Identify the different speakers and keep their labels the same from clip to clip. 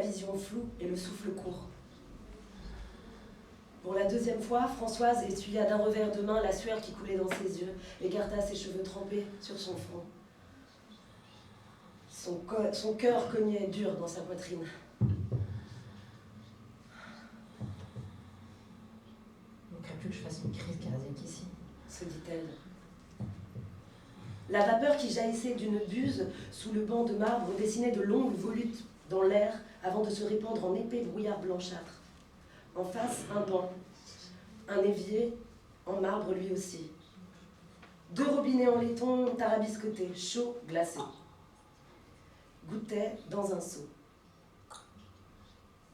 Speaker 1: vision floue et le souffle court. Pour la deuxième fois, Françoise essuya d'un revers de main la sueur qui coulait dans ses yeux, écarta ses cheveux trempés sur son front. Son cœur cognait dur dans sa poitrine.
Speaker 2: Il ne manquerait plus que je fasse une crise cardiaque ici,
Speaker 1: se dit-elle. La vapeur qui jaillissait d'une buse sous le banc de marbre dessinait de longues volutes dans l'air avant de se répandre en épais brouillard blanchâtre. En face, un banc, un évier en marbre lui aussi. 2 robinets en laiton tarabiscotés, chauds, glacés. Goûtaient dans un seau.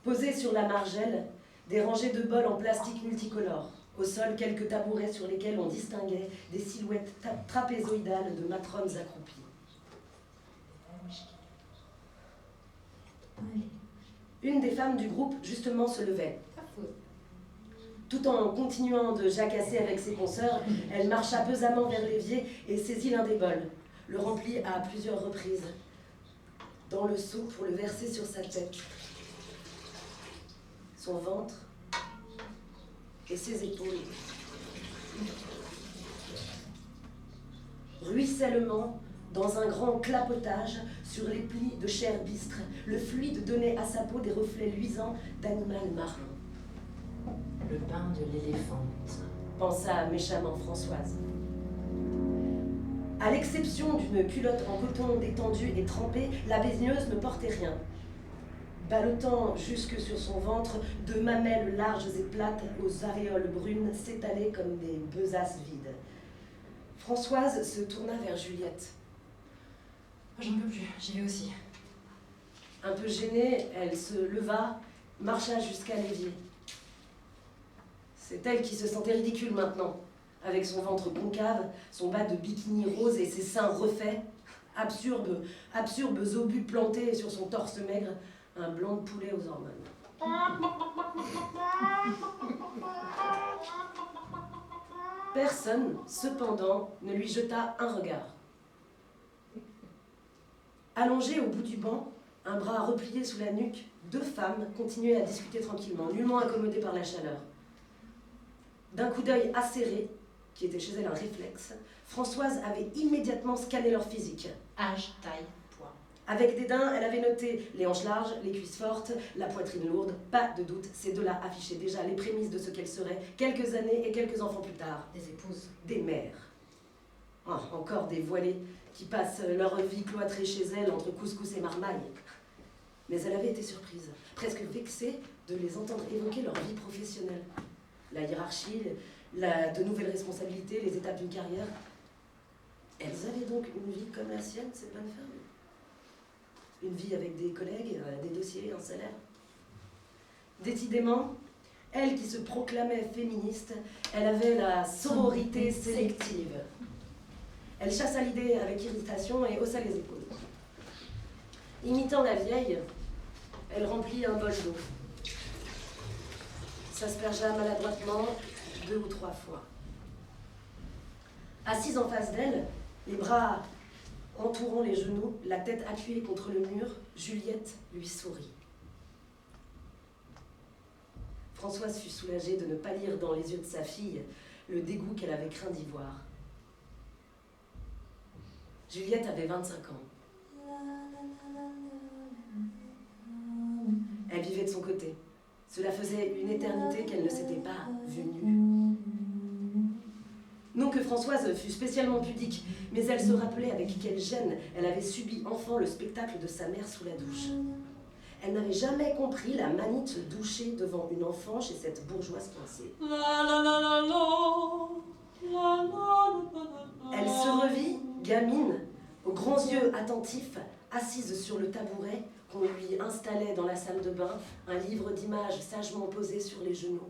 Speaker 1: Posés sur la margelle, des rangées de bols en plastique multicolore. Au sol, quelques tabourets sur lesquels on distinguait des silhouettes trapézoïdales de matrones accroupies. Une des femmes du groupe, justement, se levait. Tout en continuant de jacasser avec ses consoeurs, elle marcha pesamment vers l'évier et saisit l'un des bols, le remplit à plusieurs reprises dans le seau pour le verser sur sa tête, son ventre et ses épaules. Ruissellement, dans un grand clapotage sur les plis de chair bistre, le fluide donnait à sa peau des reflets luisants d'animal marin.
Speaker 2: Le bain de l'éléphante,
Speaker 1: pensa méchamment Françoise. À l'exception d'une culotte en coton détendue et trempée, la baigneuse ne portait rien. Ballottant jusque sur son ventre, 2 mamelles larges et plates aux aréoles brunes s'étalaient comme des besaces vides. Françoise se tourna vers Juliette.
Speaker 2: J'en peux plus, j'y vais aussi.
Speaker 1: Un peu gênée, elle se leva, marcha jusqu'à l'évier. C'est elle qui se sentait ridicule maintenant, avec son ventre concave, son bas de bikini rose et ses seins refaits, absurdes obus plantés sur son torse maigre, un blanc de poulet aux hormones. Personne, cependant, ne lui jeta un regard. Allongées au bout du banc, un bras replié sous la nuque, 2 femmes continuaient à discuter tranquillement, nullement incommodées par la chaleur. D'un coup d'œil acéré, qui était chez elle un réflexe, Françoise avait immédiatement scanné leur physique.
Speaker 2: Âge, taille, poids.
Speaker 1: Avec dédain, elle avait noté les hanches larges, les cuisses fortes, la poitrine lourde. Pas de doute, ces 2-là affichaient déjà les prémices de ce qu'elles seraient quelques années et quelques enfants plus tard.
Speaker 2: Des épouses.
Speaker 1: Des mères. Oh, encore des voilées qui passent leur vie cloîtrée chez elles entre couscous et marmaille. Mais elle avait été surprise, presque vexée de les entendre évoquer leur vie professionnelle. La hiérarchie, de nouvelles responsabilités, les étapes d'une carrière. Elles avaient donc une vie comme la sienne, ces bonnes femmes. Une vie avec des collègues, des dossiers, un salaire. Décidément, elle qui se proclamait féministe, elle avait la sororité sélective. Elle chassa l'idée avec irritation et haussa les épaules. Imitant la vieille, elle remplit un bol d'eau. S'aspergea maladroitement 2 ou 3 fois. Assise en face d'elle, les bras entourant les genoux, la tête appuyée contre le mur, Juliette lui sourit. Françoise fut soulagée de ne pas lire dans les yeux de sa fille le dégoût qu'elle avait craint d'y voir. Juliette avait 25 ans. Elle vivait de son côté. Cela faisait une éternité qu'elle ne s'était pas vue nue. Non que Françoise fût spécialement pudique, mais elle se rappelait avec quelle gêne elle avait subi enfant le spectacle de sa mère sous la douche. Elle n'avait jamais compris la manie de se doucher devant une enfant chez cette bourgeoise coincée. Elle se revit, gamine, aux grands yeux attentifs, assise sur le tabouret qu'on lui installait dans la salle de bain, un livre d'images sagement posé sur les genoux.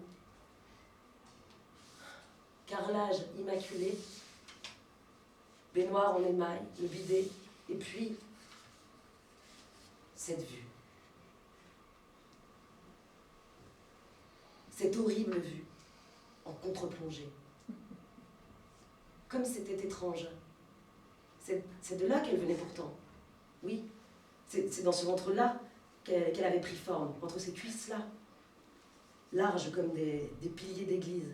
Speaker 1: Carrelage immaculé, baignoire en émail, le bidet, et puis cette vue. Cette horrible vue, en contre-plongée. Comme c'était étrange. C'est de là qu'elle venait pourtant. Oui, c'est dans ce ventre-là qu'elle avait pris forme, entre ces cuisses-là, larges comme des piliers d'église.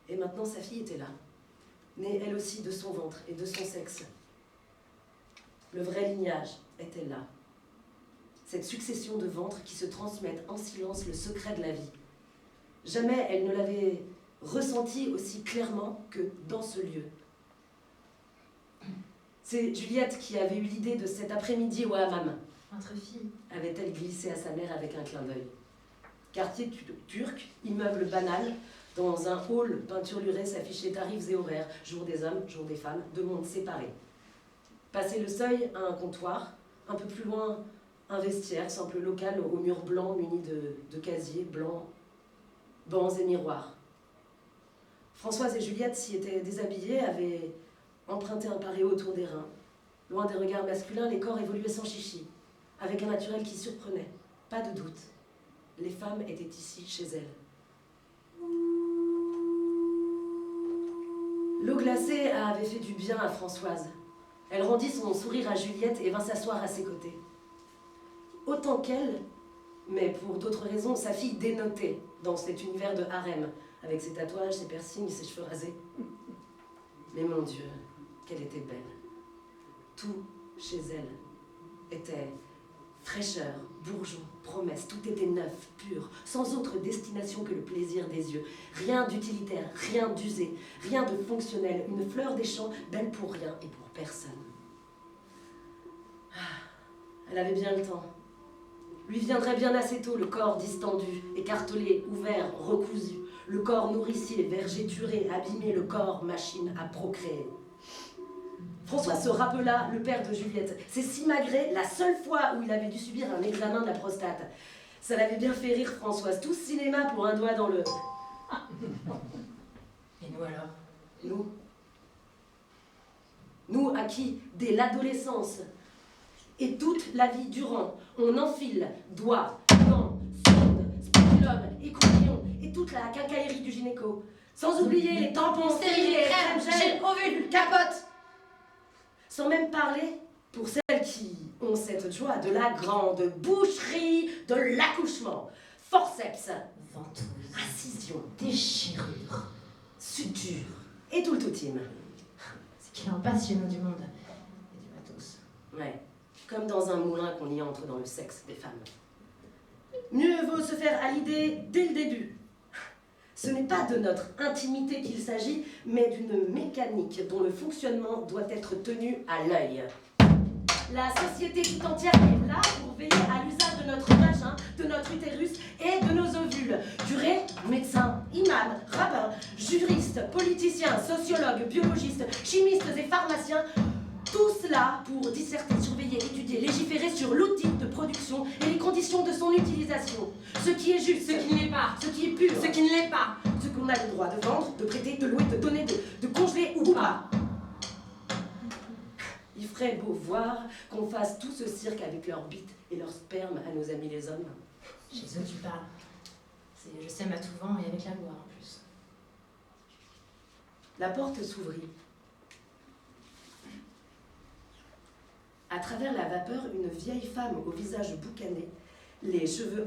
Speaker 1: Et maintenant, sa fille était là, née elle aussi de son ventre et de son sexe. Le vrai lignage était là. Cette succession de ventres qui se transmettent en silence le secret de la vie. Jamais elle ne l'avait ressenti aussi clairement que dans ce lieu. C'est Juliette qui avait eu l'idée de cet après-midi au hammam.
Speaker 2: Entre filles.
Speaker 1: Avait-elle glissé à sa mère avec un clin d'œil. Quartier turc, immeuble banal, dans un hall peinturluré s'affichaient tarifs et horaires, jour des hommes, jour des femmes, deux mondes séparés. Passé le seuil, un comptoir, un peu plus loin, un vestiaire, simple local aux murs blancs munis de casiers blancs, bancs et miroirs. Françoise et Juliette s'y étaient déshabillées, avaient emprunté un paréo autour des reins. Loin des regards masculins, les corps évoluaient sans chichi, avec un naturel qui surprenait. Pas de doute, les femmes étaient ici, chez elles. L'eau glacée avait fait du bien à Françoise. Elle rendit son sourire à Juliette et vint s'asseoir à ses côtés. Autant qu'elle, mais pour d'autres raisons, sa fille dénotait dans cet univers de harem, avec ses tatouages, ses piercings, ses cheveux rasés. Mais mon Dieu, qu'elle était belle. Tout chez elle était fraîcheur, bourgeon, promesse, tout était neuf, pur, sans autre destination que le plaisir des yeux. Rien d'utilitaire, rien d'usé, rien de fonctionnel, une fleur des champs, belle pour rien et pour personne. Elle avait bien le temps. Lui viendrait bien assez tôt le corps distendu, écartelé, ouvert, recousu, le corps nourricier, vergéturé, abîmé, le corps machine à procréer. François se rappela le père de Juliette. C'est Simagrée, la seule fois où il avait dû subir un examen de la prostate. Ça l'avait bien fait rire Françoise. Tout cinéma pour un doigt dans le...
Speaker 2: Et nous alors?
Speaker 1: Nous à qui, dès l'adolescence et toute la vie durant, on enfile doigts, gants, sondes, spéculum, écoutillons et toute la quincaillerie du gynéco. Sans oublier les tampons, stériles, crèmes, gel, ovules, capotes. Sans même parler, pour celles qui ont cette joie, de la grande boucherie de l'accouchement. Forceps,
Speaker 2: ventouse,
Speaker 1: incision,
Speaker 2: déchirure,
Speaker 1: suture et tout le toutime.
Speaker 2: C'est qu'il en passe chez nous du monde. Et du matos.
Speaker 1: Ouais, comme dans un moulin qu'on y entre dans le sexe des femmes. Mieux vaut se faire à l'idée dès le début. Ce n'est pas de notre intimité qu'il s'agit, mais d'une mécanique dont le fonctionnement doit être tenu à l'œil. La société tout entière est là pour veiller à l'usage de notre vagin, de notre utérus et de nos ovules. Curés, médecins, imams, rabbins, juristes, politiciens, sociologues, biologistes, chimistes et pharmaciens, tout cela pour disserter, surveiller, étudier, légiférer sur l'outil de production et les conditions de son utilisation. Ce qui est juste,
Speaker 2: Ce qui ne l'est pas.
Speaker 1: Ce qui est pur,
Speaker 2: Ce qui ne l'est pas.
Speaker 1: ce qu'on a le droit de vendre, de prêter, de louer, de donner, de congeler ou pas. Il ferait beau voir qu'on fasse tout ce cirque avec leurs bites et leurs spermes à nos amis les hommes.
Speaker 2: Chez eux, tu parles. Je sème à tout vent et avec la gloire en plus.
Speaker 1: La porte s'ouvrit. À travers la vapeur, une vieille femme au visage boucané, les cheveux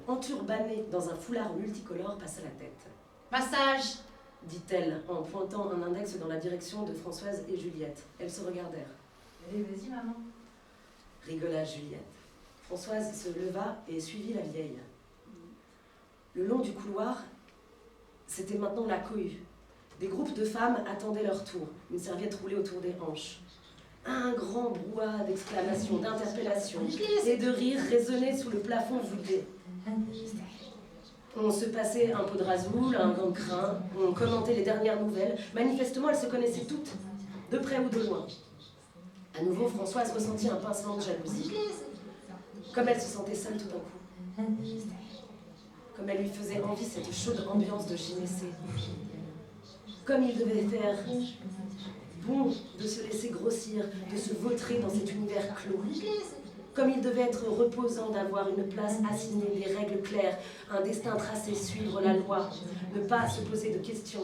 Speaker 1: enturbanés dans un foulard multicolore, passa la tête.
Speaker 2: Passage,
Speaker 1: Dit-elle en pointant un index dans la direction de Françoise et Juliette. Elles se regardèrent.
Speaker 2: allez, vas-y, maman.
Speaker 1: Rigola Juliette. Françoise se leva et suivit la vieille. Le long du couloir, c'était maintenant la cohue. Des groupes de femmes attendaient leur tour, une serviette roulée autour des hanches. Un grand brouhaha d'exclamations, d'interpellations et de rires résonnait sous le plafond voûté. On se passait un pot de rasoul, un gant de crin, on commentait les dernières nouvelles. Manifestement, elles se connaissaient toutes, de près ou de loin. À nouveau, Françoise ressentit un pincement de jalousie. Comme elle se sentait seule tout d'un coup. Comme elle lui faisait envie cette chaude ambiance de gynécée. Comme il devait faire bon de se laisser grossir, de se vautrer dans cet univers clos. Comme il devait être reposant d'avoir une place assignée, des règles claires, un destin tracé, suivre la loi, ne pas se poser de questions.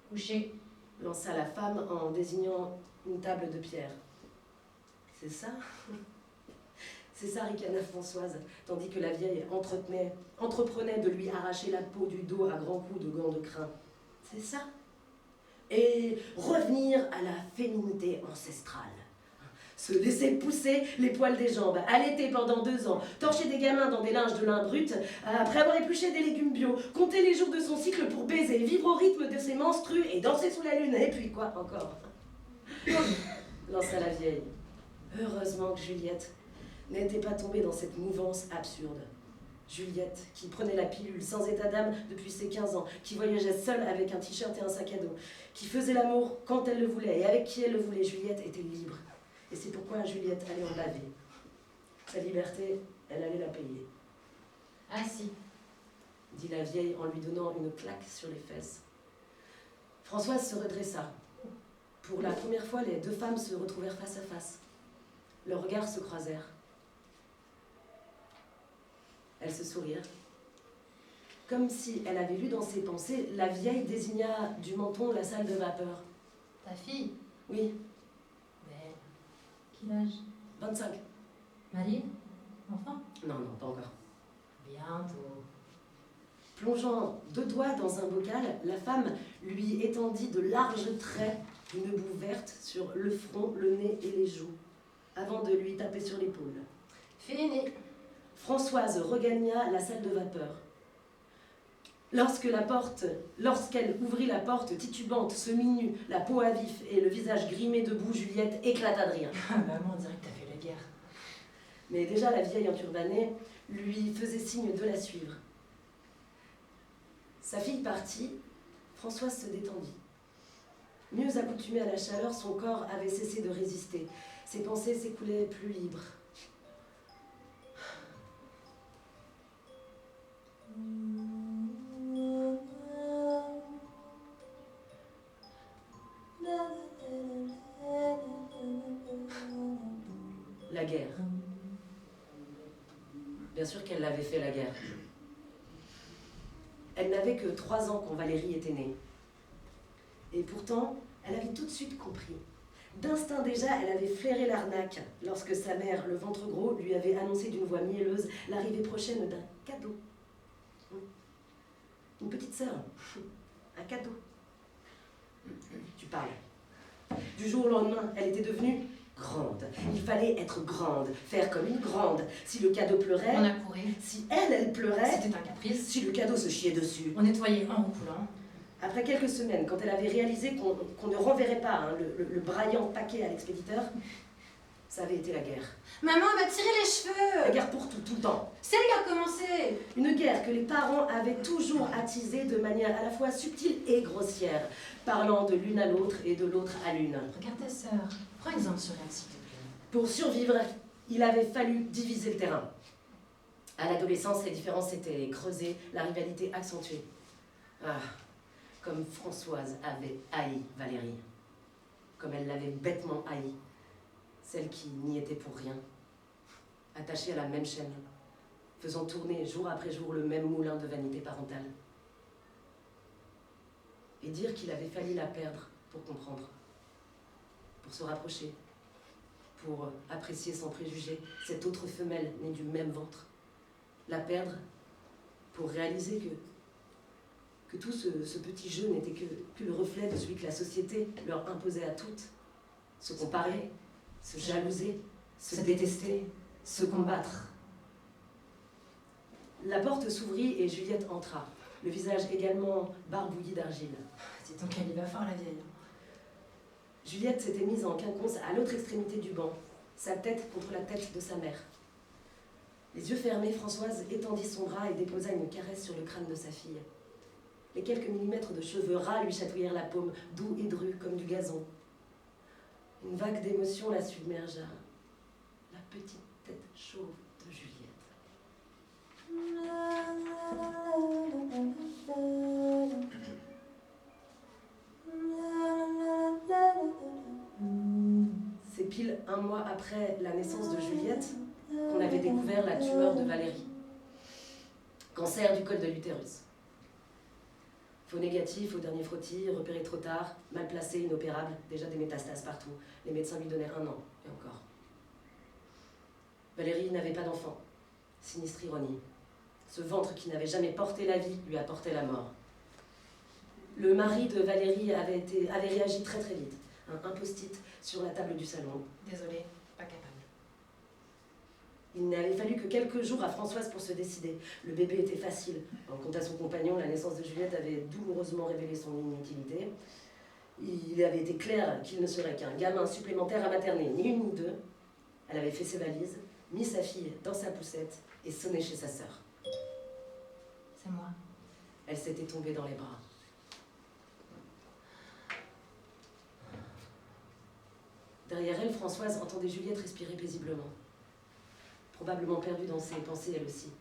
Speaker 2: Coucher.
Speaker 1: Lança la femme en désignant une table de pierre. C'est ça? C'est ça, ricana Françoise, tandis que la vieille entreprenait de lui arracher la peau du dos à grands coups de gants de crin. C'est ça? Et revenir à la féminité ancestrale. Se laisser pousser les poils des jambes, allaiter pendant 2 ans, torcher des gamins dans des linges de lin brut, après avoir épluché des légumes bio, compter les jours de son cycle pour baiser, vivre au rythme de ses menstrues et danser sous la lune, et puis quoi encore? Lança la vieille. Heureusement que Juliette n'était pas tombée dans cette mouvance absurde. Juliette, qui prenait la pilule sans état d'âme depuis ses 15 ans, qui voyageait seule avec un t-shirt et un sac à dos, qui faisait l'amour quand elle le voulait et avec qui elle le voulait, Juliette était libre. Et c'est pourquoi Juliette allait en baver. Sa liberté, elle allait la payer.
Speaker 2: Ah si.
Speaker 1: Dit la vieille en lui donnant une claque sur les fesses. Françoise se redressa. Pour la première fois, les 2 femmes se retrouvèrent face à face. Leurs regards se croisèrent. Elles se sourirent. Comme si elle avait lu dans ses pensées, la vieille désigna du menton la salle de vapeur.
Speaker 2: Ta fille?
Speaker 1: Oui,
Speaker 2: Mais quel âge?
Speaker 1: 25.
Speaker 2: Mariée? Enfant?
Speaker 1: Non, pas encore.
Speaker 2: Bientôt.
Speaker 1: Plongeant 2 doigts dans un bocal, la femme lui étendit de larges traits d'une boue verte sur le front, le nez et les joues, avant de lui taper sur l'épaule.
Speaker 2: Fini.
Speaker 1: Françoise regagna la salle de vapeur. Lorsqu'elle ouvrit la porte, titubante, semi-nue, la peau à vif et le visage grimé de boue, Juliette éclata de rire.
Speaker 2: Maman, on dirait que t'as fait la guerre.
Speaker 1: Mais déjà la vieille enturbanée lui faisait signe de la suivre. Sa fille partie, Françoise se détendit. Mieux accoutumée à la chaleur, son corps avait cessé de résister. Ses pensées s'écoulaient plus libres. La guerre. Bien sûr qu'elle l'avait fait, la guerre. Elle n'avait que 3 ans quand Valérie était née. Et pourtant, elle avait tout de suite compris. D'instinct déjà, elle avait flairé l'arnaque lorsque sa mère, le ventre gros, lui avait annoncé d'une voix mielleuse l'arrivée prochaine d'un cadeau. Une petite sœur. Un cadeau. Tu parles. Du jour au lendemain, elle était devenue grande. Il fallait être grande, faire comme une grande. Si le cadeau pleurait...
Speaker 2: On a couru.
Speaker 1: Si elle pleurait...
Speaker 2: C'était un caprice.
Speaker 1: Si le cadeau se chiait dessus.
Speaker 2: On nettoyait en roucoulant.
Speaker 1: Après quelques semaines, quand elle avait réalisé qu'on ne renverrait pas le braillant paquet à l'expéditeur, ça avait été la guerre.
Speaker 2: Maman, elle m'a tiré les cheveux.
Speaker 1: La guerre pour tout, tout le temps.
Speaker 2: C'est elle qui a commencé.
Speaker 1: Une guerre que les parents avaient toujours attisée de manière à la fois subtile et grossière, parlant de l'une à l'autre et de l'autre à l'une.
Speaker 2: Regarde ta sœur. Prends exemple sur elle, s'il te plaît.
Speaker 1: Pour survivre, il avait fallu diviser le terrain. À l'adolescence, les différences s'étaient creusées, la rivalité accentuée. Ah, comme Françoise avait haï Valérie. Comme elle l'avait bêtement haï. Celle qui n'y était pour rien. Attachée à la même chaîne, faisant tourner jour après jour le même moulin de vanité parentale. Et dire qu'il avait fallu la perdre pour comprendre, pour se rapprocher, pour apprécier sans préjugés cette autre femelle née du même ventre. La perdre pour réaliser que tout ce petit jeu n'était que le reflet de celui que la société leur imposait à toutes. Se comparer, se jalouser, se détester, se combattre. La porte s'ouvrit et Juliette entra, le visage également barbouillé d'argile.
Speaker 2: C'est donc qu'elle y va fort, la vieille.
Speaker 1: Juliette s'était mise en quinconce à l'autre extrémité du banc, sa tête contre la tête de sa mère. Les yeux fermés, Françoise étendit son bras et déposa une caresse sur le crâne de sa fille. Les quelques millimètres de cheveux ras lui chatouillèrent la paume, doux et dru comme du gazon. Une vague d'émotion la submergea. La petite tête chauve de Juliette. C'est pile 1 mois après la naissance de Juliette qu'on avait découvert la tumeur de Valérie. Cancer du col de l'utérus. Faux négatif au dernier frottis, repéré trop tard, mal placé, inopérable, déjà des métastases partout. Les médecins lui donnaient 1 an, et encore. Valérie n'avait pas d'enfant. Sinistre ironie. Ce ventre qui n'avait jamais porté la vie lui apportait la mort. Le mari de Valérie avait réagi très très vite. Un post-it sur la table du salon.
Speaker 2: Désolée, pas capable.
Speaker 1: Il n'avait fallu que quelques jours à Françoise pour se décider. Le bébé était facile. Quant à son compagnon, la naissance de Juliette avait douloureusement révélé son inutilité. Il avait été clair qu'il ne serait qu'un gamin supplémentaire à materner, ni une ni deux. Elle avait fait ses valises, mis sa fille dans sa poussette et sonné chez sa sœur.
Speaker 2: C'est moi.
Speaker 1: Elle s'était tombée dans les bras. Derrière elle, Françoise entendait Juliette respirer paisiblement. Probablement perdue dans ses pensées, elle aussi.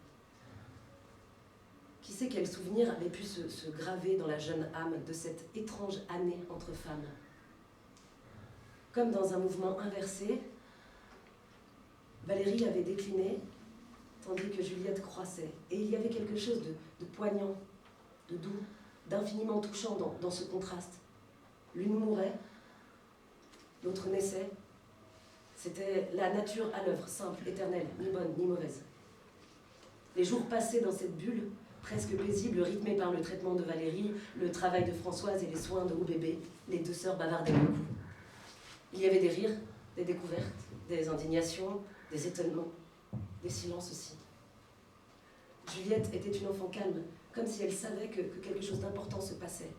Speaker 1: Qui sait quel souvenir avait pu se graver dans la jeune âme de cette étrange année entre femmes. Comme dans un mouvement inversé, Valérie avait décliné, tandis que Juliette croissait. Et il y avait quelque chose de poignant, de doux, d'infiniment touchant dans ce contraste. L'une mourait, l'autre naissait. C'était la nature à l'œuvre, simple, éternelle, ni bonne, ni mauvaise. Les jours passés dans cette bulle, presque paisible, rythmée par le traitement de Valérie, le travail de Françoise et les soins de bébé, les deux sœurs bavardaient beaucoup. Il y avait des rires, des découvertes, des indignations, des étonnements, des silences aussi. Juliette était une enfant calme, comme si elle savait que quelque chose d'important se passait.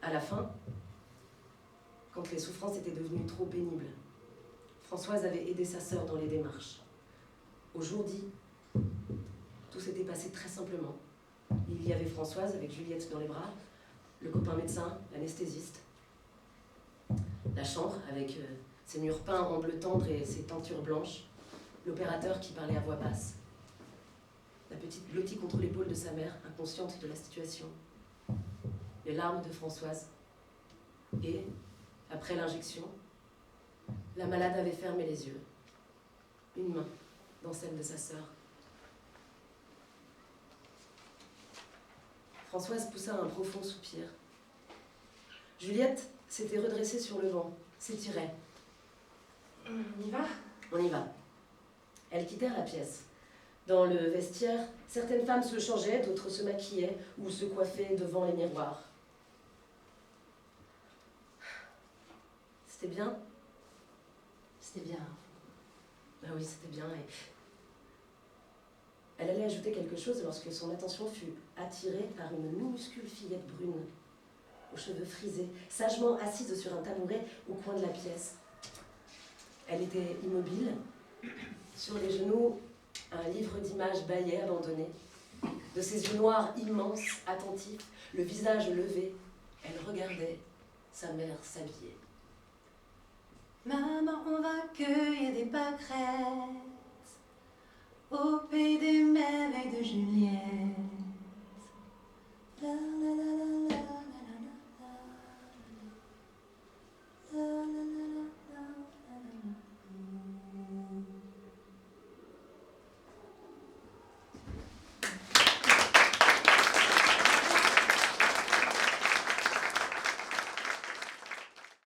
Speaker 1: À la fin, quand les souffrances étaient devenues trop pénibles, Françoise avait aidé sa sœur dans les démarches. Au jour dit, tout s'était passé très simplement. Il y avait Françoise avec Juliette dans les bras, le copain médecin, l'anesthésiste, la chambre avec ses murs peints en bleu tendre et ses tentures blanches, l'opérateur qui parlait à voix basse, la petite blottie contre l'épaule de sa mère, inconsciente de la situation, les larmes de Françoise. Et, après l'injection, la malade avait fermé les yeux, une main dans celle de sa sœur. Françoise poussa un profond soupir. Juliette s'était redressée sur le banc, s'étirait.
Speaker 2: On y va ?
Speaker 1: On y va. Elles quittèrent la pièce. Dans le vestiaire, certaines femmes se changeaient, d'autres se maquillaient ou se coiffaient devant les miroirs. C'était bien ?
Speaker 2: C'était bien.
Speaker 1: Ah oui, c'était bien. Et elle allait ajouter quelque chose lorsque son attention fut attirée par une minuscule fillette brune, aux cheveux frisés, sagement assise sur un tabouret au coin de la pièce. Elle était immobile, sur les genoux, un livre d'images bâillait, abandonné. De ses yeux noirs immenses, attentifs, le visage levé, elle regardait sa mère s'habiller.
Speaker 3: Maman, on va cueillir des pâquerettes au pays des merveilles de Juliette.